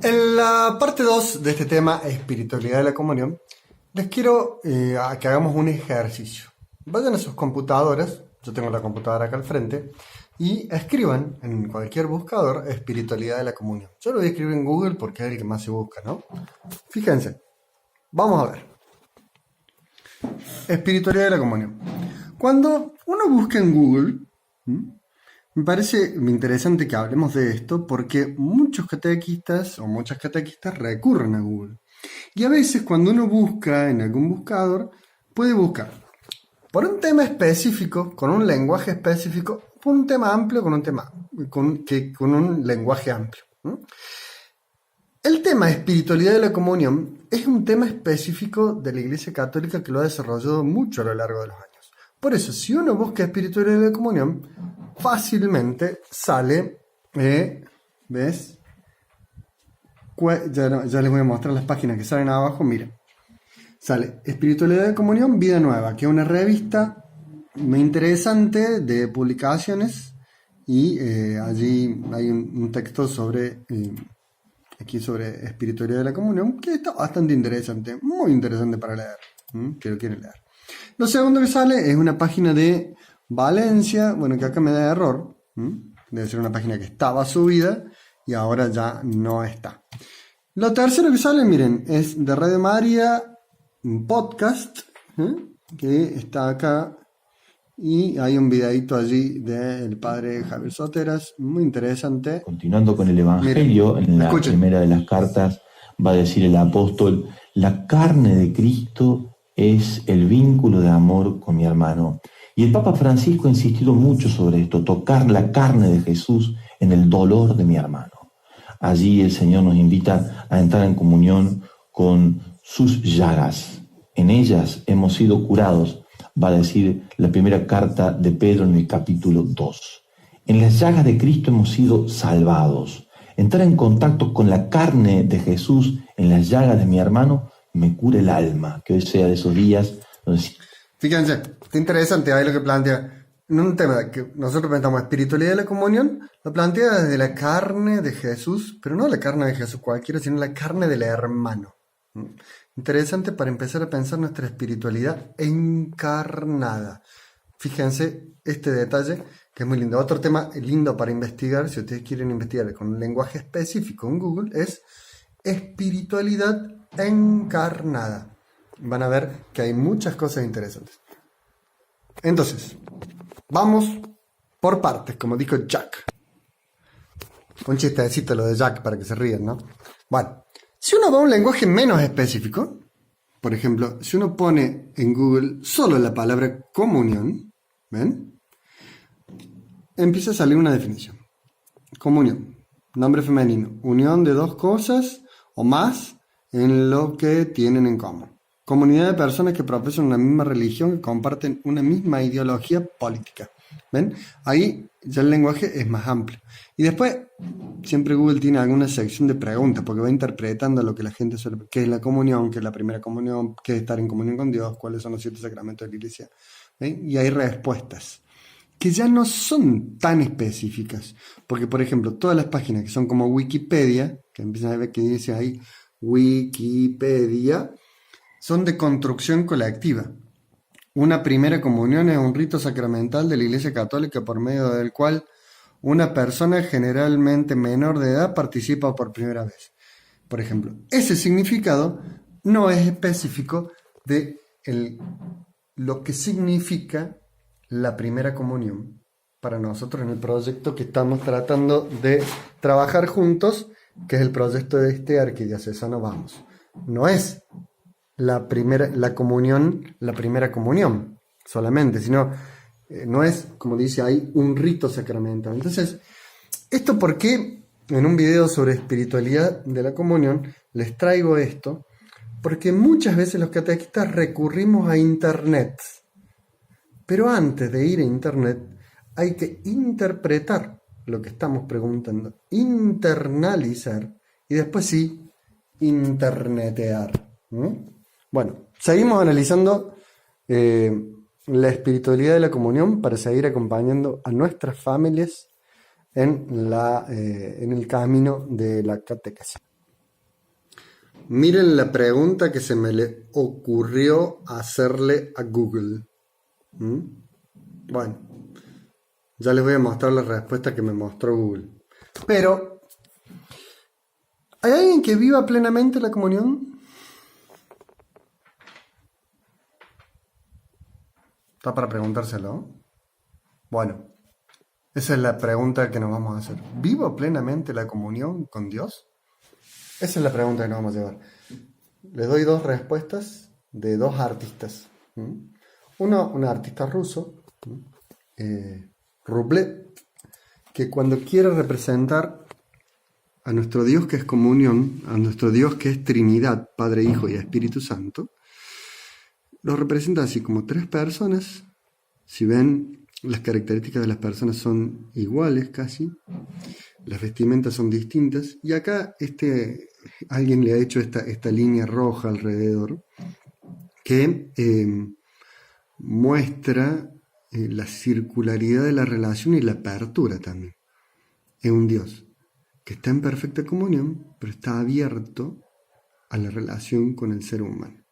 En la parte 2 de este tema, espiritualidad de la comunión, les quiero que hagamos un ejercicio. Vayan a sus computadoras, yo tengo la computadora acá al frente, y escriban en cualquier buscador espiritualidad de la comunión. Yo lo voy a escribir en Google porque es el que más se busca, ¿no? Fíjense, vamos a ver. Espiritualidad de la comunión. Cuando uno busca en Google, me parece interesante que hablemos de esto porque muchos catequistas o muchas catequistas recurren a Google. Y a veces cuando uno busca en algún buscador, puede buscar por un tema específico, con un lenguaje específico, por un tema amplio, con un lenguaje amplio. El tema espiritualidad de la comunión es un tema específico de la Iglesia Católica que lo ha desarrollado mucho a lo largo de los años. Por eso, si uno busca espiritualidad de la comunión, fácilmente sale, ¿ves? Ya les voy a mostrar las páginas que salen abajo, miren. Sale Espiritualidad de Comunión, Vida Nueva, que es una revista muy interesante de publicaciones y allí hay un texto sobre Espiritualidad de la Comunión que está bastante interesante, muy interesante para leer, que lo quieren leer. Lo segundo que sale es una página de Valencia, bueno, que acá me da error, debe ser una página que estaba subida y ahora ya no está. Lo tercero que sale, miren, es de Radio María, un podcast, que está acá, y hay un videito allí del padre Javier Soteras, muy interesante. Continuando con el Evangelio, miren, en la primera de las cartas va a decir el apóstol: la carne de Cristo es el vínculo de amor con mi hermano. Y el Papa Francisco ha insistido mucho sobre esto, tocar la carne de Jesús en el dolor de mi hermano. Allí el Señor nos invita a entrar en comunión con sus llagas. En ellas hemos sido curados, va a decir la primera carta de Pedro en el capítulo 2. En las llagas de Cristo hemos sido salvados. Entrar en contacto con la carne de Jesús en las llagas de mi hermano me cura el alma. Que hoy sea de esos días donde... Fíjense, está interesante ahí lo que plantea. En un tema que nosotros pensamos espiritualidad de la comunión, lo plantea desde la carne de Jesús, pero no la carne de Jesús cualquiera, sino la carne del hermano. Interesante para empezar a pensar nuestra espiritualidad encarnada. Fíjense este detalle que es muy lindo. Otro tema lindo para investigar, si ustedes quieren investigar con un lenguaje específico en Google, es espiritualidad encarnada. Van a ver que hay muchas cosas interesantes. Entonces, vamos por partes, como dijo Jack. Un chistecito lo de Jack para que se rían, ¿no? Bueno, si uno va a un lenguaje menos específico, por ejemplo, si uno pone en Google solo la palabra comunión, ¿ven? Empieza a salir una definición. Comunión, nombre femenino, unión de dos cosas o más en lo que tienen en común. Comunidad de personas que profesan una misma religión, que comparten una misma ideología política. ¿Ven? Ahí ya el lenguaje es más amplio. Y después, siempre Google tiene alguna sección de preguntas, porque va interpretando lo que la gente suele... ¿Qué es la comunión? ¿Qué es la primera comunión? ¿Qué es estar en comunión con Dios? ¿Cuáles son los 7 sacramentos de la Iglesia? ¿Ven? Y hay respuestas que ya no son tan específicas. Porque, por ejemplo, todas las páginas que son como Wikipedia, que empiezan a ver que dice ahí Wikipedia, son de construcción colectiva. Una primera comunión es un rito sacramental de la Iglesia Católica por medio del cual una persona generalmente menor de edad participa por primera vez. Por ejemplo, ese significado no es específico de lo que significa la primera comunión para nosotros en el proyecto que estamos tratando de trabajar juntos, que es el proyecto de este arquidiocesano Vamos. No es la primera comunión solamente, sino no es, como dice ahí, un rito sacramental. Entonces, ¿esto por qué en un video sobre espiritualidad de la comunión les traigo esto? Porque muchas veces los catequistas recurrimos a internet, pero antes de ir a internet hay que interpretar lo que estamos preguntando, internalizar y después sí, internetear. Bueno, seguimos analizando la espiritualidad de la comunión para seguir acompañando a nuestras familias en el camino de la catequesis. Miren la pregunta que se me le ocurrió hacerle a Google. ¿Mm? Bueno, ya les voy a mostrar la respuesta que me mostró Google. Pero, ¿hay alguien que viva plenamente la comunión? Está para preguntárselo. Bueno, esa es la pregunta que nos vamos a hacer. ¿Vivo plenamente la comunión con Dios? Esa es la pregunta que nos vamos a llevar. Les doy dos respuestas de dos artistas. Uno, un artista ruso, Rublev, que cuando quiere representar a nuestro Dios que es comunión, a nuestro Dios que es Trinidad, Padre, Hijo y Espíritu Santo, lo representa así como tres personas. Si ven, las características de las personas son iguales casi, las vestimentas son distintas, y acá alguien le ha hecho esta línea roja alrededor que muestra la circularidad de la relación y la apertura también. Es un Dios que está en perfecta comunión, pero está abierto a la relación con el ser humano.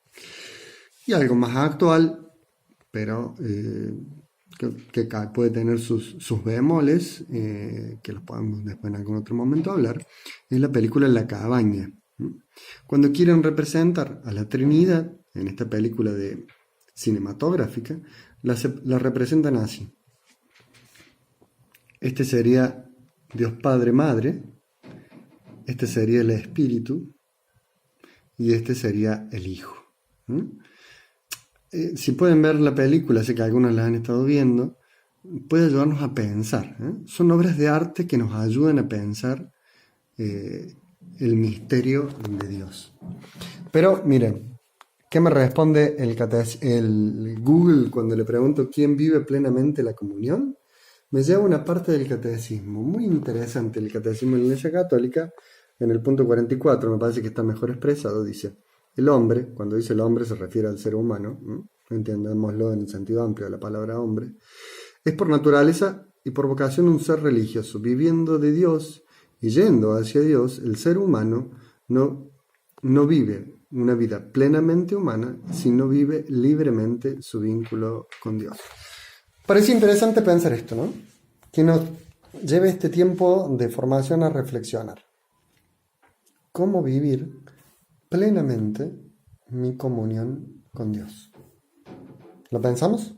Y algo más actual, pero que puede tener sus bemoles, que los podemos después en algún otro momento hablar, es la película La Cabaña. Cuando quieren representar a la Trinidad, en esta película cinematográfica, la representan así. Este sería Dios Padre Madre, este sería el Espíritu y este sería el Hijo. Si pueden ver la película, sé que algunos la han estado viendo, puede ayudarnos a pensar. Son obras de arte que nos ayudan a pensar el misterio de Dios. Pero miren, ¿qué me responde el Google cuando le pregunto quién vive plenamente la comunión? Me lleva una parte del catecismo, muy interesante, el catecismo de la Iglesia Católica, en el punto 44, me parece que está mejor expresado, dice: el hombre, cuando dice el hombre se refiere al ser humano, entendámoslo en el sentido amplio de la palabra hombre, es por naturaleza y por vocación un ser religioso, viviendo de Dios y yendo hacia Dios. El ser humano no vive una vida plenamente humana, sino vive libremente su vínculo con Dios. Parece interesante pensar esto, ¿no? Que nos lleve este tiempo de formación a reflexionar. ¿Cómo vivir plenamente mi comunión con Dios? ¿Lo pensamos?